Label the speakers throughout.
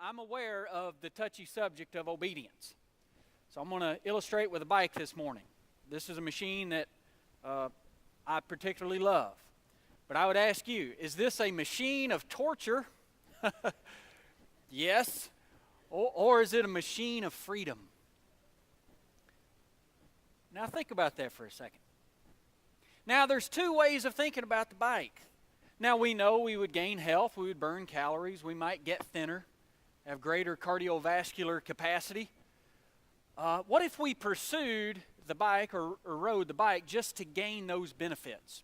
Speaker 1: I'm aware of the touchy subject of obedience. So I'm going to illustrate with a bike this morning. This is a machine that I particularly love. But I would ask you, is this a machine of torture? Yes. Or is it a machine of freedom? Now think about that for a second. Now there's two ways of thinking about the bike. Now we know we would gain health, we would burn calories, we might get thinner, have greater cardiovascular capacity. What if we pursued the bike or rode the bike just to gain those benefits?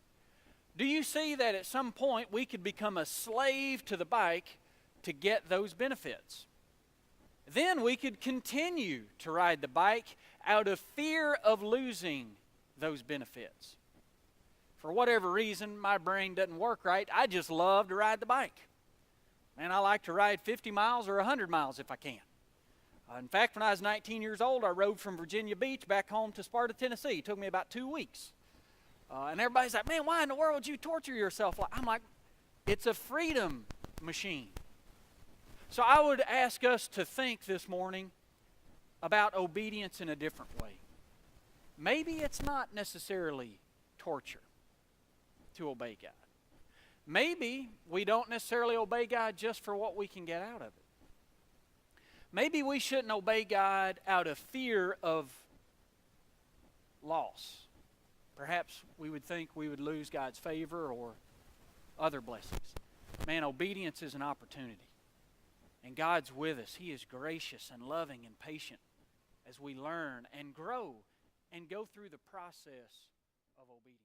Speaker 1: Do you see that at some point we could become a slave to the bike to get those benefits? Then we could continue to ride the bike out of fear of losing those benefits. For whatever reason, my brain doesn't work right. I just love to ride the bike. Man, I like to ride 50 miles or 100 miles if I can. In fact, when I was 19 years old, I rode from Virginia Beach back home to Sparta, Tennessee. It took me about 2 weeks. And everybody's like, man, why in the world would you torture yourself? I'm like, it's a freedom machine. So I would ask us to think this morning about obedience in a different way. Maybe it's not necessarily torture to obey God. Maybe we don't necessarily obey God just for what we can get out of it. Maybe we shouldn't obey God out of fear of loss. Perhaps we would think we would lose God's favor or other blessings. Man, obedience is an opportunity. And God's with us. He is gracious and loving and patient as we learn and grow and go through the process of obedience.